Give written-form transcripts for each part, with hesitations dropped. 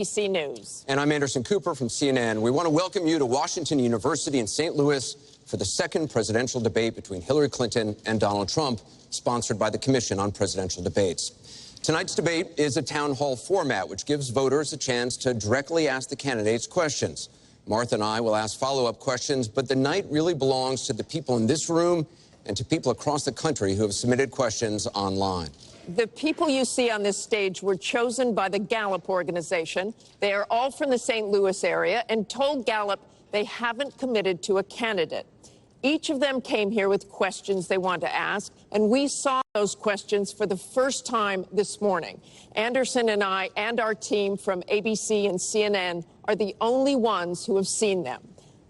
ABC News. And I'm Anderson Cooper from CNN. We want to welcome you to Washington University in St. Louis for the second presidential debate between Hillary Clinton and Donald Trump, sponsored by the Commission on Presidential Debates. Tonight's debate is a town hall format, which gives voters a chance to directly ask the candidates questions. Martha and I will ask follow-up questions, but the night really belongs to the people in this room and to people across the country who have submitted questions online. The people you see on this stage were chosen by the Gallup organization. They are all from the St. Louis area and told Gallup they haven't committed to a candidate. Each of them came here with questions they want to ask, and we saw those questions for the first time this morning. Anderson and I and our team from ABC and CNN are the only ones who have seen them.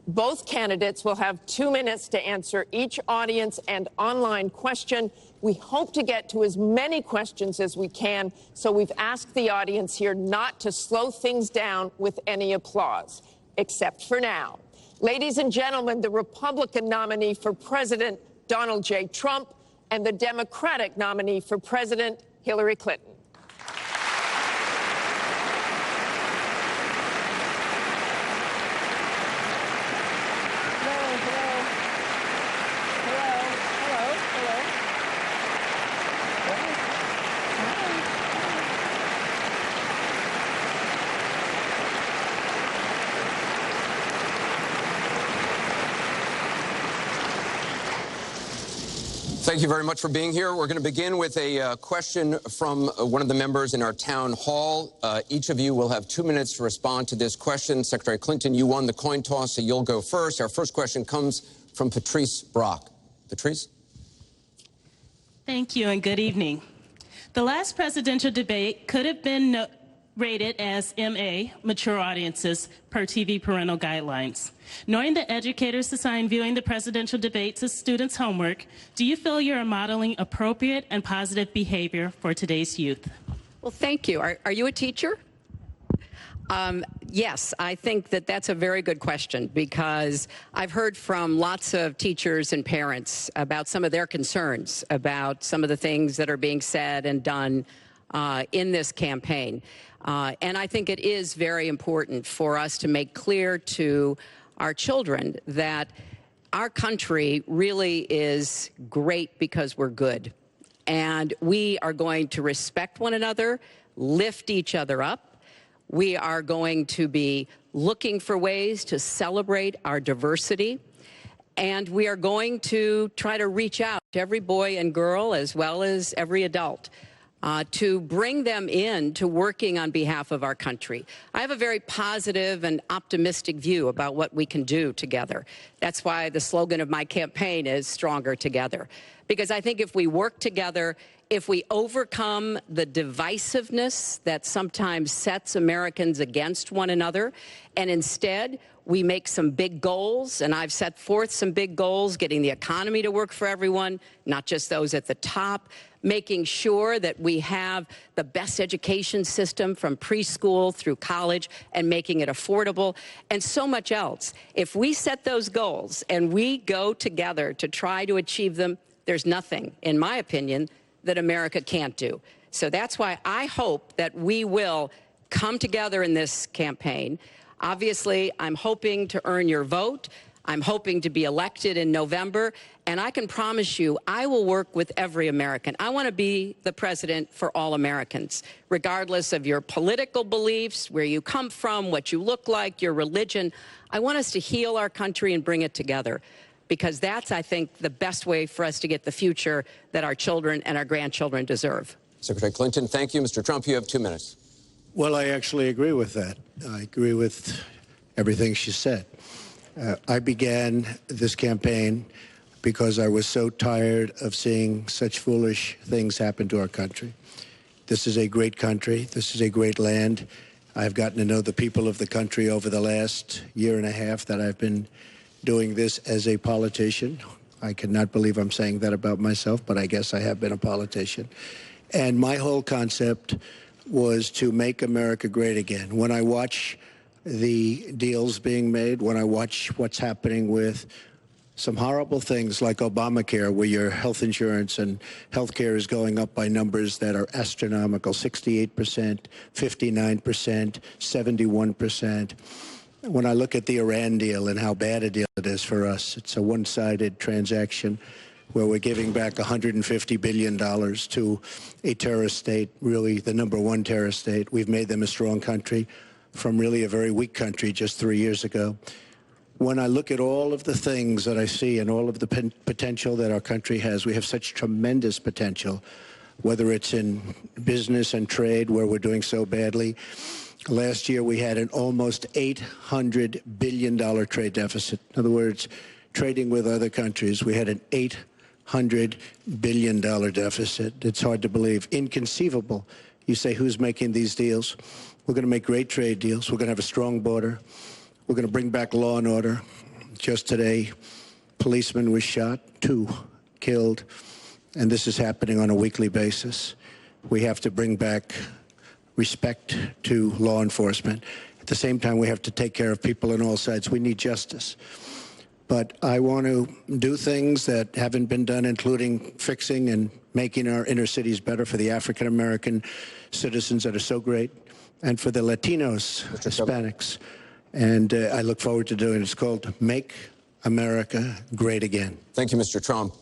Both candidates will have 2 minutes to answer each audience and online question. We hope to get to as many questions as we can, so we've asked the audience here not to slow things down with any applause, except for now. Ladies and gentlemen, the Republican nominee for President, Donald J. Trump, and the Democratic nominee for President, Hillary Clinton. Thank you very much for being here. We're going to begin with a question from one of the members in our town hall. Each of you will have 2 minutes to respond to this question. Secretary Clinton, you won the coin toss, so you'll go first. Our first question comes from Patrice Brock. Patrice? Thank you and good evening. The last presidential debate could have been rated as MA, mature audiences, per TV parental guidelines. Knowing that educators assign viewing the presidential debates as students' homework, do you feel you're modeling appropriate and positive behavior for today's youth? Well, thank you. Are you a teacher? Yes, I think that that's a very good question, because I've heard from lots of teachers and parents about some of their concerns about some of the things that are being said and done in this campaign. And I think it is very important for us to make clear to our children that our country really is great because we're good. And we are going to respect one another, lift each other up. We are going to be looking for ways to celebrate our diversity. And we are going to try to reach out to every boy and girl, as well as every adult, to bring them in to working on behalf of our country. I have a very positive and optimistic view about what we can do together. That's why the slogan of my campaign is Stronger Together. Because I think if we work together, if we overcome the divisiveness that sometimes sets Americans against one another, and instead we make some big goals, and I've set forth some big goals, getting the economy to work for everyone, not just those at the top, making sure that we have the best education system from preschool through college and making it affordable, and so much else. If we set those goals and we go together to try to achieve them, there's nothing, in my opinion, that America can't do. So that's why I hope that we will come together in this campaign. Obviously, I'm hoping to earn your vote. I'm hoping to be elected in November, and I can promise you I will work with every American. I want to be the president for all Americans, regardless of your political beliefs, where you come from, what you look like, your religion. I want us to heal our country and bring it together, because that's, I think, the best way for us to get the future that our children and our grandchildren deserve. Secretary Clinton, thank you. Mr. Trump, you have 2 minutes. Well, I actually agree with that. I agree with everything she said. I began this campaign because I was so tired of seeing such foolish things happen to our country. This is a great country. This is a great land. I've gotten to know the people of the country over the last year and a half that I've been doing this as a politician. I cannot believe I'm saying that about myself, but I guess I have been a politician. And my whole concept was to make America great again. When I watch the deals being made, when I watch what's happening with some horrible things like Obamacare, where your health insurance and health care is going up by numbers that are astronomical, 68%, 59%, 71%. When I look at the Iran deal and how bad a deal it is for us, it's a one-sided transaction where we're giving back $150 billion to a terrorist state, really the #1 terrorist state. We've made them a strong country from really a very weak country just 3 years ago. When I look at all of the things that I see and all of the potential that our country has, we have such tremendous potential, whether it's in business and trade, where we're doing so badly. Last year, we had an almost $800 billion trade deficit. In other words, trading with other countries, we had an $800 billion deficit. It's hard to believe. Inconceivable. You say, who's making these deals? We're going to make great trade deals. We're going to have a strong border. We're going to bring back law and order. Just today, policeman was shot, 2 killed, and this is happening on a weekly basis. We have to bring back respect to law enforcement. At the same time, we have to take care of people on all sides. We need justice. But I want to do things that haven't been done, including fixing and making our inner cities better for the African-American citizens that are so great, and for the Latinos, Hispanics. And I look forward to doing it. It's called Make America Great Again. Thank you, Mr. Trump.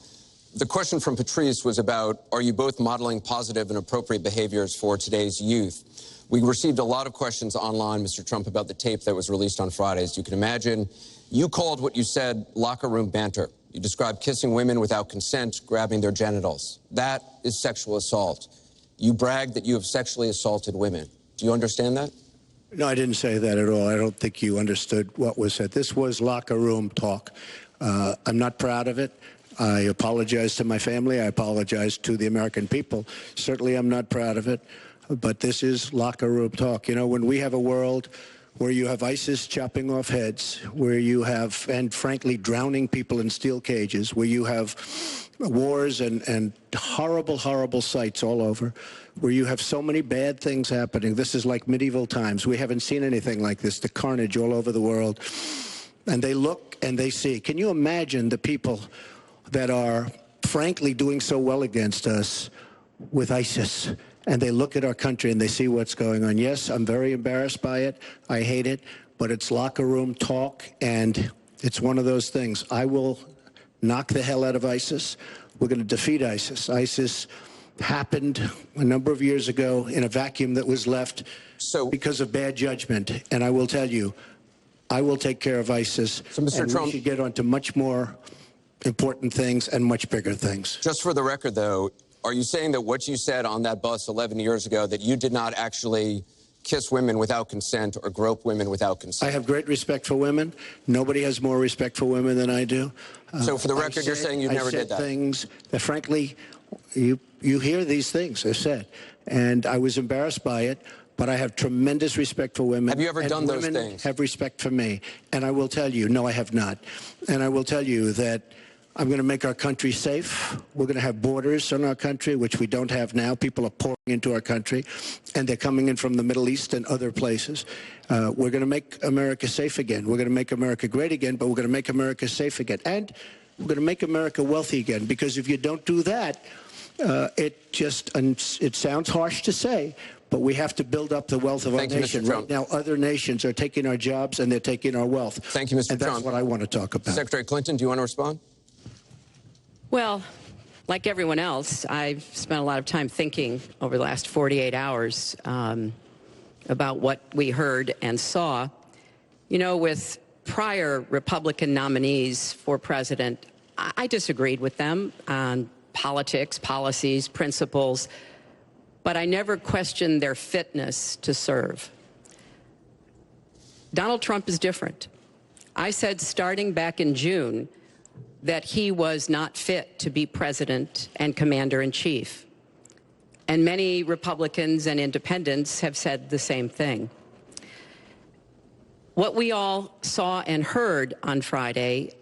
The question from Patrice was about, are you both modeling positive and appropriate behaviors for today's youth? We received a lot of questions online, Mr. Trump, about the tape that was released on Friday. As you can imagine, you called what you said locker room banter. You described kissing women without consent, grabbing their genitals. That is sexual assault. You bragged that you have sexually assaulted women. Do you understand that? No, I didn't say that at all. I don't think you understood what was said. This was locker room talk. I'm not proud of it. I apologize to my family. I apologize to the American people. Certainly, I'm not proud of it. But this is locker room talk. You know, when we have a world where you have ISIS chopping off heads, where you have, and frankly, drowning people in steel cages, where you have wars and horrible, horrible sights all over, where you have so many bad things happening. This is like medieval times. We haven't seen anything like this, the carnage all over the world. And they look and they see. Can you imagine the people that are, frankly, doing so well against us with ISIS? And they look at our country and they see what's going on. Yes, I'm very embarrassed by it. I hate it. But it's locker room talk, and it's one of those things. I will knock the hell out of ISIS. We're going to defeat ISIS. ISIS happened a number of years ago in a vacuum that was left because of bad judgment. And I will tell you, I will take care of ISIS. So, Mr. Trump, we should get on to much more important things and much bigger things. Just for the record, though, are you saying that what you said on that bus 11 years ago, that you did not actually kiss women without consent or grope women without consent? I have great respect for women. Nobody has more respect for women than I do. So for the record, you're saying you never did that? I said things that, frankly, you hear these things I said, and I was embarrassed by it, but I have tremendous respect for women. Have you ever done those things? Women have respect for me. And I will tell you, no, I have not. And I will tell you that I'm going to make our country safe. We're going to have borders in our country, which we don't have now. People are pouring into our country, and they're coming in from the Middle East and other places. We're going to make America safe again. We're going to make America great again, but we're going to make America safe again. And we're going to make America wealthy again, because if you don't do that, it sounds harsh to say, but we have to build up the wealth of our nation. Right now, other nations are taking our jobs and they're taking our wealth. Thank you, Mr. Trump. And that's what I want to talk about. Secretary Clinton, do you want to respond? Well, like everyone else, I've spent a lot of time thinking over the last 48 hours about what we heard and saw. You know, with prior Republican nominees for president, I disagreed with them on politics, policies, principles, but I never questioned their fitness to serve. Donald Trump is different. I said starting back in June that he was not fit to be president and commander-in-chief. And many Republicans and independents have said the same thing. What we all saw and heard on Friday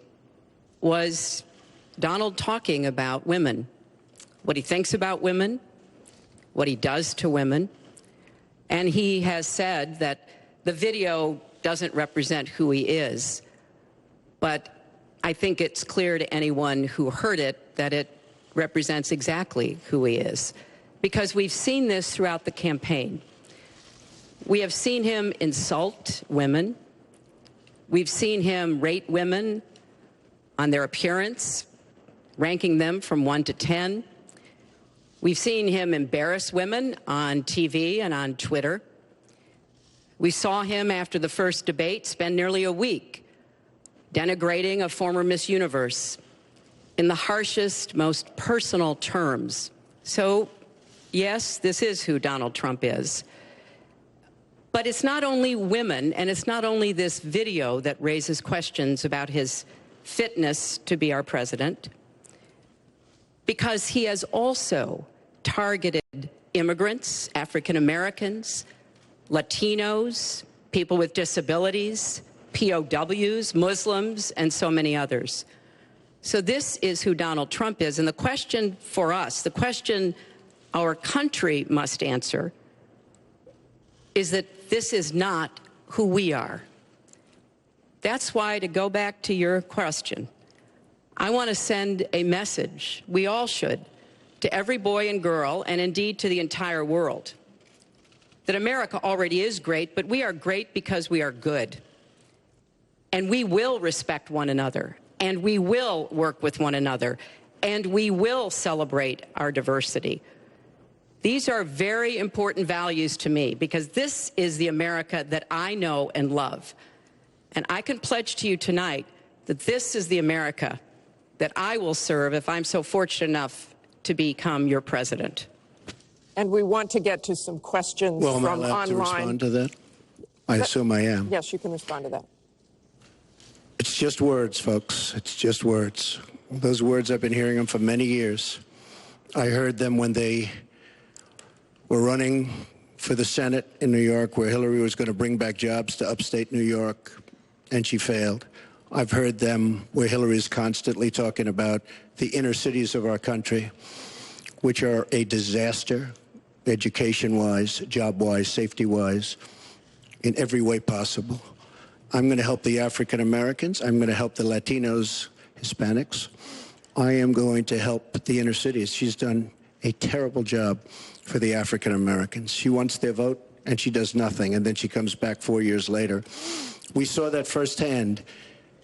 was Donald talking about women, what he thinks about women, what he does to women. And he has said that the video doesn't represent who he is, but I think it's clear to anyone who heard it that it represents exactly who he is, because we've seen this throughout the campaign. We have seen him insult women. We've seen him rate women on their appearance, ranking them from 1 to 10. We've seen him embarrass women on TV and on Twitter. We saw him after the first debate spend nearly a week denigrating a former Miss Universe in the harshest, most personal terms. So, yes, this is who Donald Trump is. But it's not only women, and it's not only this video that raises questions about his fitness to be our president, because he has also targeted immigrants, African Americans, Latinos, people with disabilities, POWs, Muslims, and so many others. So this is who Donald Trump is. And the question for us, the question our country must answer, is that this is not who we are. That's why, to go back to your question, I want to send a message, we all should, to every boy and girl, and indeed to the entire world, that America already is great, but we are great because we are good. And we will respect one another, and we will work with one another, and we will celebrate our diversity. These are very important values to me, because this is the America that I know and love. And I can pledge to you tonight that this is the America that I will serve if I'm so fortunate enough to become your president. And we want to get to some questions from online. Well, am I allowed to respond to that? I assume I am. Yes, you can respond to that. It's just words, folks. It's just words. Those words, I've been hearing them for many years. I heard them when they were running for the Senate in New York, where Hillary was going to bring back jobs to upstate New York, and she failed. I've heard them where Hillary is constantly talking about the inner cities of our country, which are a disaster, education-wise, job-wise, safety-wise, in every way possible. I'm going to help the African Americans. I'm going to help the Latinos, Hispanics. I am going to help the inner cities. She's done a terrible job for the African Americans. She wants their vote, and she does nothing, and then she comes back 4 years later. We saw that firsthand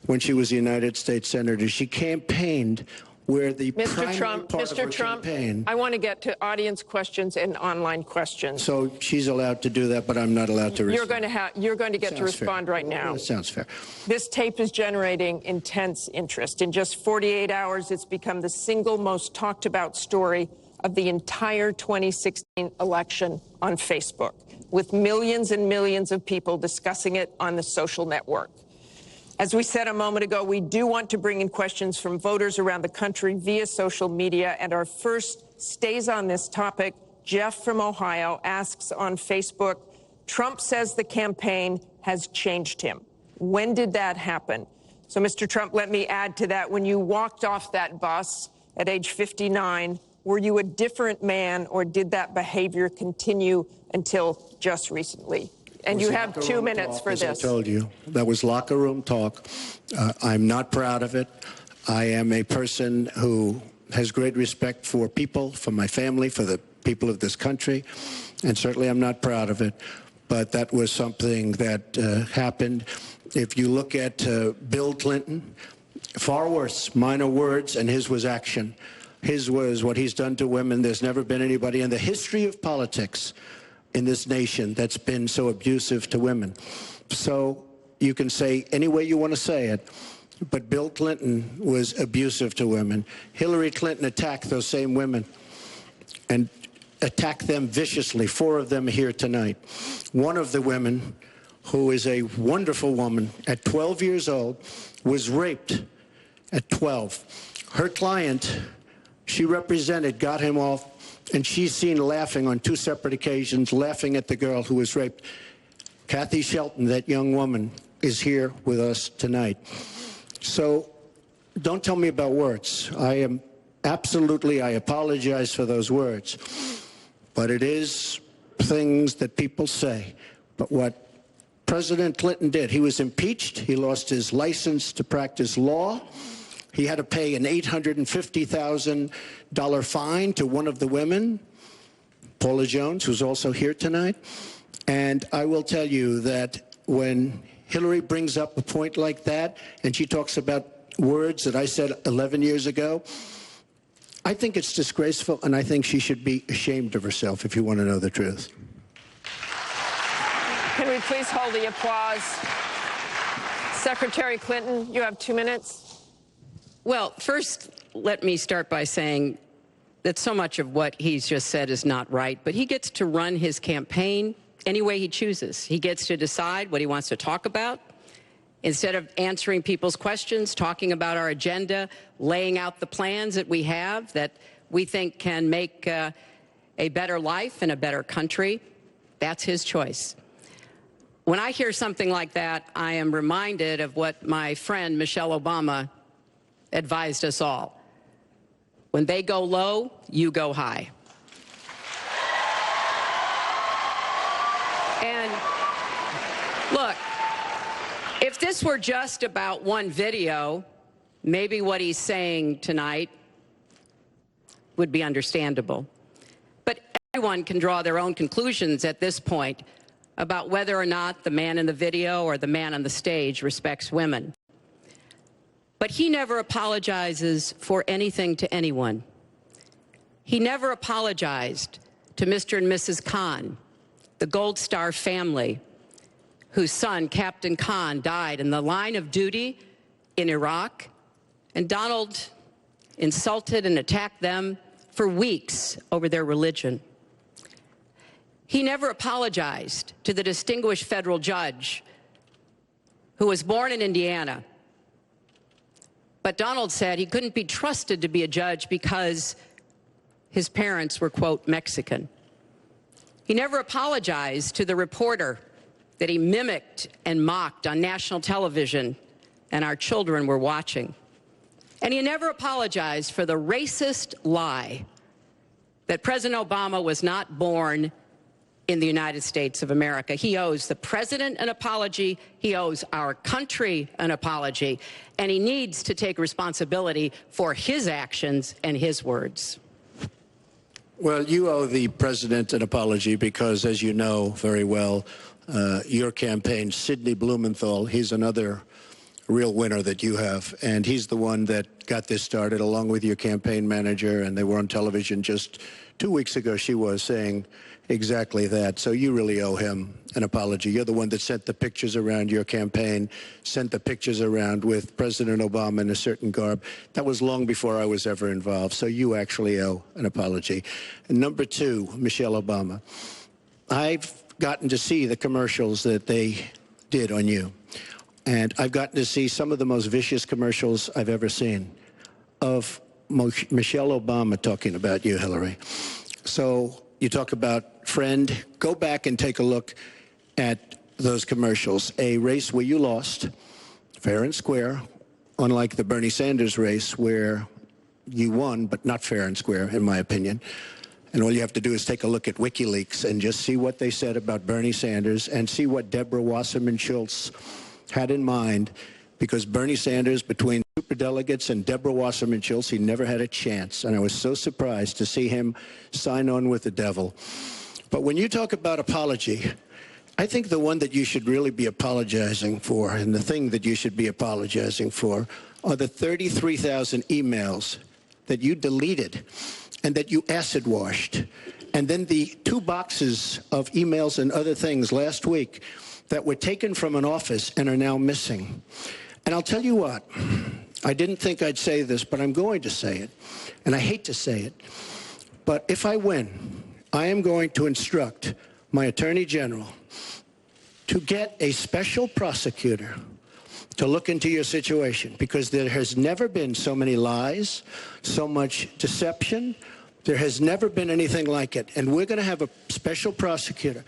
when she was a United States Senator. She campaigned where the primary part of her campaign. I want to get to audience questions and online questions. So she's allowed to do that, but I'm not allowed to respond. You're going to get to respond right now. That sounds fair. This tape is generating intense interest. In just 48 hours, it's become the single most talked about story of the entire 2016 election on Facebook, with millions and millions of people discussing it on the social network. As we said a moment ago, we do want to bring in questions from voters around the country via social media, and our first stays on this topic. Jeff from Ohio asks on Facebook, Trump says the campaign has changed him. When did that happen? So, Mr. Trump, let me add to that. When you walked off that bus at age 59, were you a different man, or did that behavior continue until just recently? And you have 2 minutes for this. As I told you, that was locker room talk. I'm not proud of it. I am a person who has great respect for people, for my family, for the people of this country, and certainly I'm not proud of it. But that was something that happened. If you look at Bill Clinton, far worse, minor words, and his was action. His was what he's done to women. There's never been anybody in the history of politics in this nation that's been so abusive to women. So you can say any way you want to say it, but Bill Clinton was abusive to women. Hillary Clinton attacked those same women and attacked them viciously. 4 of them here tonight. One of the women, who is a wonderful woman, at 12 years old, was raped at 12. Her client, she represented, got him off, and she's seen laughing on 2 separate occasions, laughing at the girl who was raped. Kathy Shelton, that young woman, is here with us tonight. So don't tell me about words. I apologize for those words. But it is things that people say. But what President Clinton did. He was impeached. He lost his license to practice law. He had to pay an $850,000 fine to one of the women, Paula Jones, who's also here tonight. And I will tell you that when Hillary brings up a point like that, and she talks about words that I said 11 years ago, I think it's disgraceful, and I think she should be ashamed of herself, if you want to know the truth. Can we please hold the applause? Secretary Clinton, you have 2 minutes. Well, first, let me start by saying that so much of what he's just said is not right, but he gets to run his campaign any way he chooses. He gets to decide what he wants to talk about. Instead of answering people's questions, talking about our agenda, laying out the plans that we have that we think can make a better life and a better country, that's his choice. When I hear something like that, I am reminded of what my friend Michelle Obama advised us all. When they go low, you go high. And look, if this were just about one video, maybe what he's saying tonight would be understandable. But everyone can draw their own conclusions at this point about whether or not the man in the video or the man on the stage respects women. But he never apologizes for anything to anyone. He never apologized to Mr. and Mrs. Khan, the Gold Star family, whose son, Captain Khan, died in the line of duty in Iraq, and Donald insulted and attacked them for weeks over their religion. He never apologized to the distinguished federal judge who was born in Indiana. But Donald said he couldn't be trusted to be a judge because his parents were, quote, Mexican. He never apologized to the reporter that he mimicked and mocked on national television, and our children were watching. And he never apologized for the racist lie that President Obama was not born in the United States of America. He owes the president an apology. He owes our country an apology. And he needs to take responsibility for his actions and his words. Well, you owe the president an apology because, as you know very well, your campaign, Sidney Blumenthal, he's another real winner that you have. And he's the one that got this started along with your campaign manager. And they were on television just 2 weeks ago, she was saying exactly that. So you really owe him an apology. You're the one that sent the pictures around your campaign, sent the pictures around with President Obama in a certain garb. That was long before I was ever involved. So you actually owe an apology. And number two, Michelle Obama. I've gotten to see the commercials that they did on you. And I've gotten to see some of the most vicious commercials I've ever seen of Michelle Obama talking about you, Hillary. So you talk about friend, go back and take a look at those commercials. A race where you lost, fair and square, unlike the Bernie Sanders race where you won, but not fair and square, in my opinion. And all you have to do is take a look at WikiLeaks and just see what they said about Bernie Sanders and see what Deborah Wasserman Schultz had in mind, because Bernie Sanders, between superdelegates and Deborah Wasserman Schultz, he never had a chance. And I was so surprised to see him sign on with the devil. But when you talk about apology, I think the one that you should really be apologizing for, and the thing that you should be apologizing for, are the 33,000 emails that you deleted and that you acid washed. And then the 2 boxes of emails and other things last week that were taken from an office and are now missing. And I'll tell you what, I didn't think I'd say this, but I'm going to say it. And I hate to say it. But if I win, I am going to instruct my Attorney General to get a special prosecutor to look into your situation, because there has never been so many lies, so much deception. There has never been anything like it. And we're going to have a special prosecutor.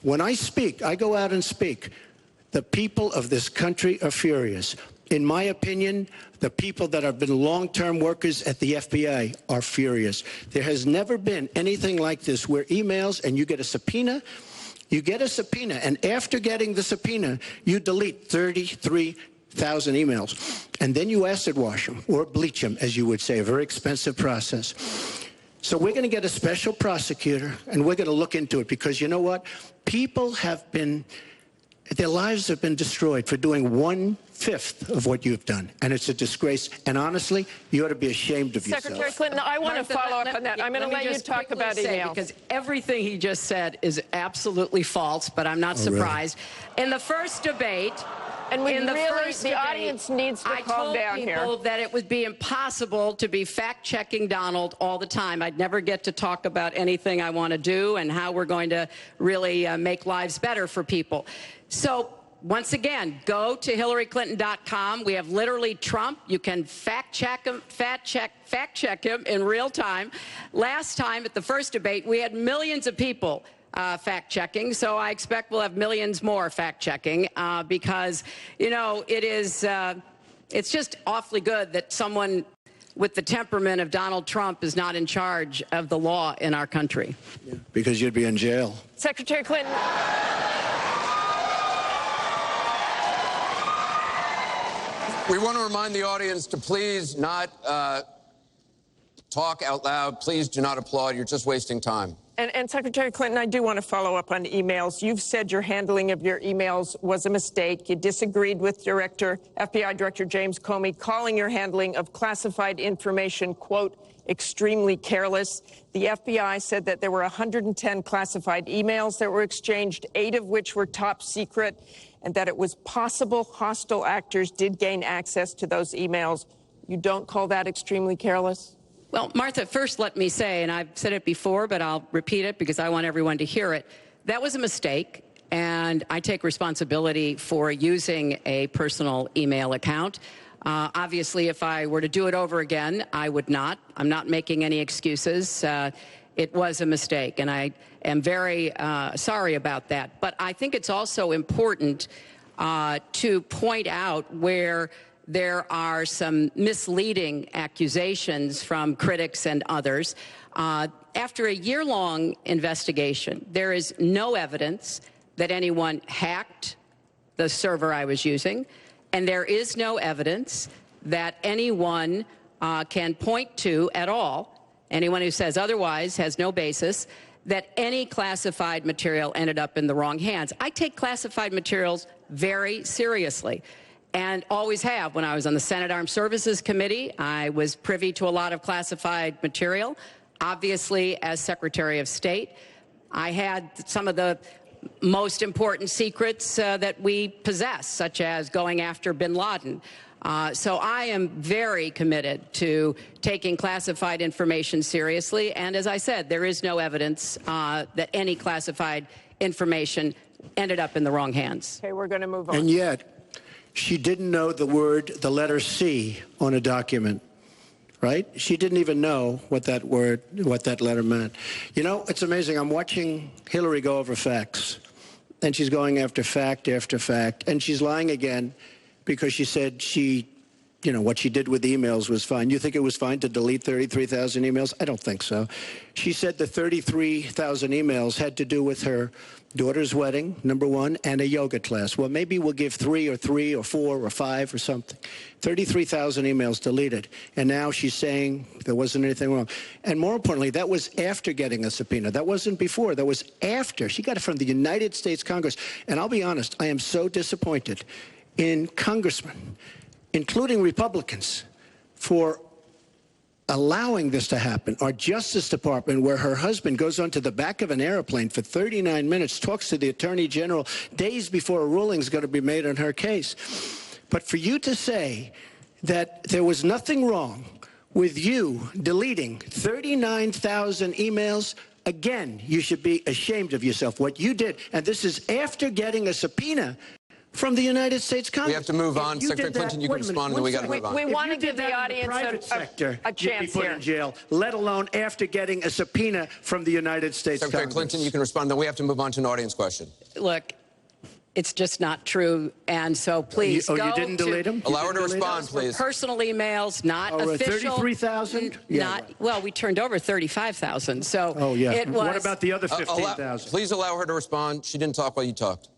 When I speak, I go out and speak. The people of this country are furious. In my opinion, the people that have been long-term workers at the FBI are furious. There has never been anything like this where emails and you get a subpoena You get a subpoena, and after getting the subpoena, you delete 33,000 emails. And then you acid wash them, or bleach them, as you would say, a very expensive process. So we're going to get a special prosecutor, and we're going to look into it, because you know what? People have been, their lives have been destroyed for doing 1/5 of what you've done. And it's a disgrace. And honestly, you ought to be ashamed of yourself. Secretary Clinton, I want to follow up on that. I'm going to let you talk about email. Because everything he just said is absolutely false, but I'm not surprised. Really? In the first debate, and the audience needs to calm down here. I told people that it would be impossible to be fact-checking Donald all the time. I'd never get to talk about anything I want to do and how we're going to really make lives better for people. So, once again, go to HillaryClinton.com. We have literally Trump. You can fact check him in real time. Last time at the first debate, we had millions of people fact-checking, so I expect we'll have millions more fact-checking because, you know, it's just awfully good that someone with the temperament of Donald Trump is not in charge of the law in our country. Yeah, because you'd be in jail. Secretary Clinton. We want to remind the audience to please not talk out loud. Please do not applaud. You're just wasting time. And Secretary Clinton, I do want to follow up on emails. You've said your handling of your emails was a mistake. You disagreed with FBI Director James Comey, calling your handling of classified information, quote, extremely careless. The FBI said that there were 110 classified emails that were exchanged, 8 of which were top secret, and that it was possible hostile actors did gain access to those emails. You don't call that extremely careless? Well, Martha, first let me say, and I've said it before, but I'll repeat it because I want everyone to hear it, that was a mistake, and I take responsibility for using a personal email account. Obviously, if I were to do it over again, I would not. I'm not making any excuses. It was a mistake, and I am very sorry about that. But I think it's also important to point out where there are some misleading accusations from critics and others. After a year-long investigation, there is no evidence that anyone hacked the server I was using, and there is no evidence that anyone can point to at all, anyone who says otherwise has no basis, that any classified material ended up in the wrong hands. I take classified materials very seriously, and always have. When I was on the Senate Armed Services Committee, I was privy to a lot of classified material. Obviously, as Secretary of State, I had some of the most important secrets that we possess, such as going after bin Laden. So I am very committed to taking classified information seriously. And as I said, there is no evidence that any classified information ended up in the wrong hands. Okay, we're going to move on. And yet, she didn't know the letter C on a document, right? She didn't even know what that letter meant. You know, it's amazing. I'm watching Hillary go over facts, and she's going after fact after fact, and she's lying again because she said what she did with emails was fine. You think it was fine to delete 33,000 emails? I don't think so. She said the 33,000 emails had to do with her daughter's wedding, number one, and a yoga class. Well, maybe we'll give 3 or 4 or 5 or something. 33,000 emails deleted. And now she's saying there wasn't anything wrong. And more importantly, that was after getting a subpoena. That wasn't before. That was after. She got it from the United States Congress. And I'll be honest, I am so disappointed in congressmen, including Republicans, for allowing this to happen. Our Justice Department, where her husband goes onto the back of an airplane for 39 minutes, talks to the Attorney General days before a ruling is going to be made on her case. But for you to say that there was nothing wrong with you deleting 39,000 emails, again, you should be ashamed of yourself. What you did, and this is after getting a subpoena from the United States Congress. We have to move on. Secretary Clinton, you can respond, and then we got to move on. We want to give the audience a chance you'd be put in jail, let alone after getting a subpoena from the United States Congress. Secretary Clinton, you can respond, then we have to move on to an audience question. Look, It's just not true. And so please go you didn't delete them? Allow her to respond, please. Personal emails, not official. 33,000? Yeah, right. Well, we turned over 35,000. So Oh, yeah. it was. What about the other 15,000? Please allow her to respond. She didn't talk while you talked.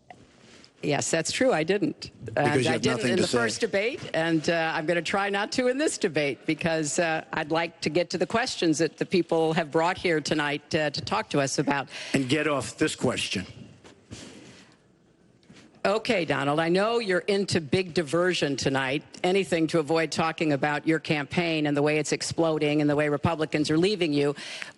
Yes, that's true. I didn't. And you I have didn't nothing in to the say. first debate, and I'm going to try not to in this debate because I'd like to get to the questions that the people have brought here tonight to talk to us about. And get off this question. Okay, Donald, I know you're into big diversion tonight, anything to avoid talking about your campaign and the way it's exploding and the way Republicans are leaving you.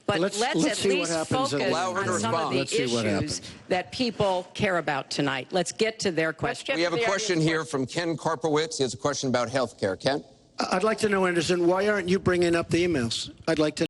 But let's at least focus on some of the issues that people care about tonight. Let's get to their questions. We have a question here from Ken Karpowitz. He has a question about health care. Ken? I'd like to know, Anderson, why aren't you bringing up the emails? I'd like to